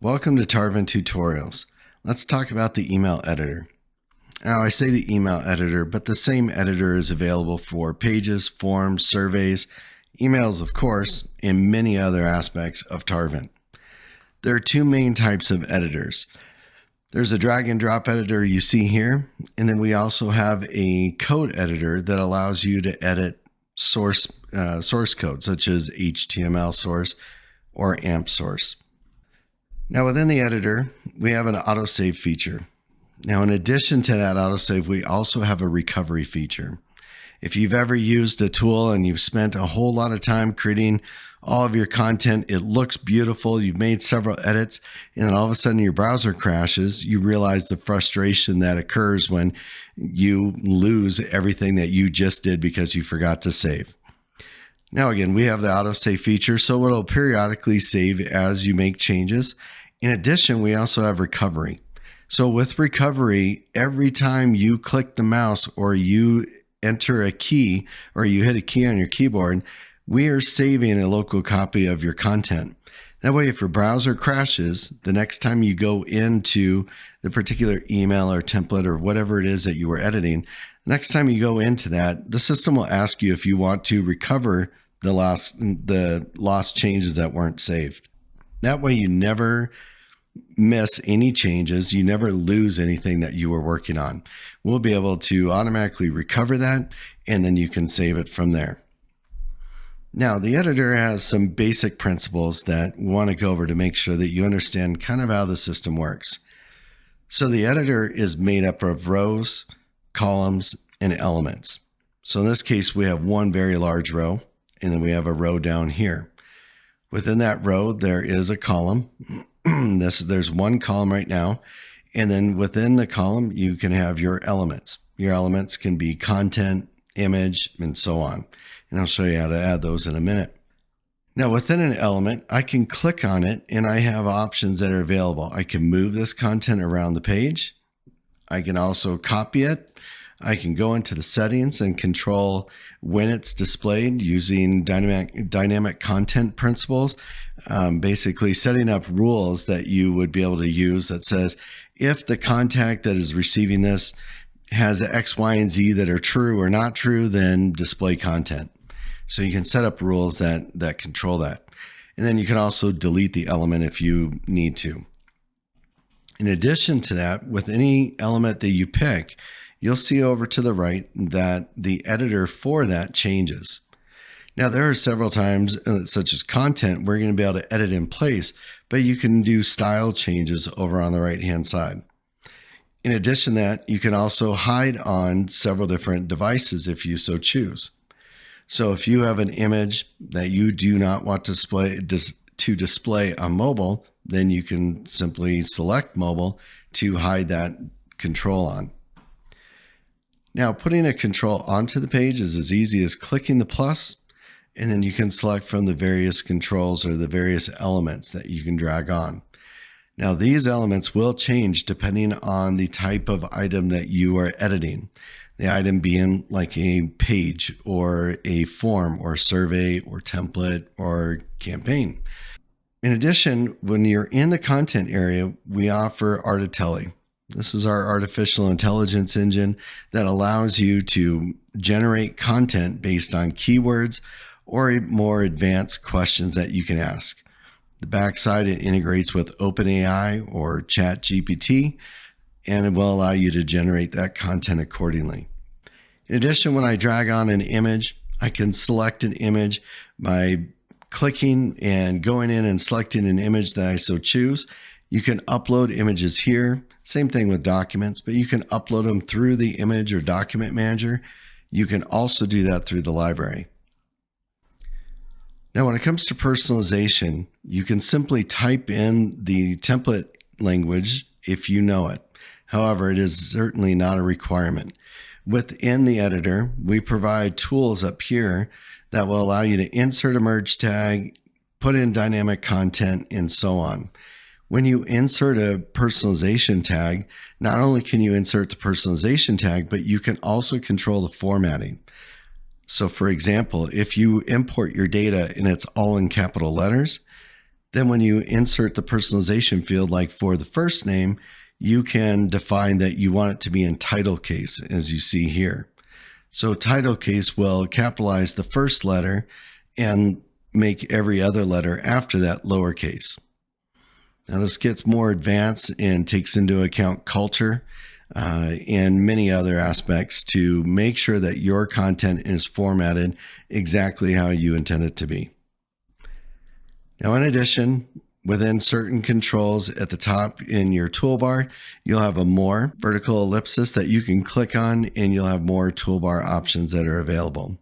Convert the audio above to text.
Welcome to Tarvin Tutorials. Let's talk about the email editor. Now, I say the email editor, but the same editor is available for pages, forms, surveys, emails, of course, and many other aspects of Tarvin. There are two main types of editors. There's a drag and drop editor you see here, and then we also have a code editor that allows you to edit source code, such as HTML source or AMP source. Now within the editor, we have an autosave feature. Now in addition to that autosave, we also have a recovery feature. If you've ever used a tool and you've spent a whole lot of time creating all of your content, it looks beautiful, you've made several edits, and then all of a sudden your browser crashes, you realize the frustration that occurs when you lose everything that you just did because you forgot to save. Now again, we have the autosave feature, so it'll periodically save as you make changes. In addition, we also have recovery. So with recovery, every time you click the mouse or you enter a key or you hit a key on your keyboard, we are saving a local copy of your content. That way, if your browser crashes, the next time you go into the particular email or template or whatever it is that you were editing, next time you go into that, the system will ask you if you want to recover the lost changes that weren't saved. That way you never miss any changes, you never lose anything that you were working on. We'll be able to automatically recover that, and then you can save it from there. Now, the editor has some basic principles that we want to go over to make sure that you understand kind of how the system works. So the editor is made up of rows, columns, and elements. So in this case, we have one very large row, and then we have a row down here. Within that row, there is a column. There's one column right now. And then within the column, you can have your elements. Your elements can be content, image, and so on. And I'll show you how to add those in a minute. Now within an element, I can click on it and I have options that are available. I can move this content around the page. I can also copy it. I can go into the settings and control when it's displayed using dynamic content principles, basically setting up rules that you would be able to use that says, if the contact that is receiving this has X, Y, and Z that are true or not true, then display content. So you can set up rules that control that. And then you can also delete the element if you need to. In addition to that, with any element that you pick, you'll see over to the right that the editor for that changes. Now, there are several times, such as content, we're going to be able to edit in place, but you can do style changes over on the right-hand side. In addition to that, you can also hide on several different devices if you so choose. So if you have an image that you do not want to display on mobile, then you can simply select mobile to hide that control on. Now, putting a control onto the page is as easy as clicking the plus, and then you can select from the various controls or the various elements that you can drag on. Now, these elements will change depending on the type of item that you are editing. The item being like a page or a form or survey or template or campaign. In addition, when you're in the content area, we offer Artitelli. This is our artificial intelligence engine that allows you to generate content based on keywords or more advanced questions that you can ask. The backside, it integrates with OpenAI or ChatGPT, and it will allow you to generate that content accordingly. In addition, when I drag on an image, I can select an image by clicking and going in and selecting an image that I so choose. You can upload images here. Same thing with documents, but you can upload them through the image or document manager. You can also do that through the library. Now, when it comes to personalization, you can simply type in the template language if you know it. However, it is certainly not a requirement. Within the editor, we provide tools up here that will allow you to insert a merge tag, put in dynamic content, and so on. When you insert a personalization tag, not only can you insert the personalization tag, but you can also control the formatting. So for example, if you import your data and it's all in capital letters, Then when you insert the personalization field, like for the first name, you can define that you want it to be in title case, as you see here. So title case will capitalize the first letter and make every other letter after that lowercase. Now this gets more advanced and takes into account culture and many other aspects to make sure that your content is formatted exactly how you intend it to be. Now, in addition, within certain controls at the top in your toolbar, you'll have a more vertical ellipsis that you can click on, and you'll have more toolbar options that are available.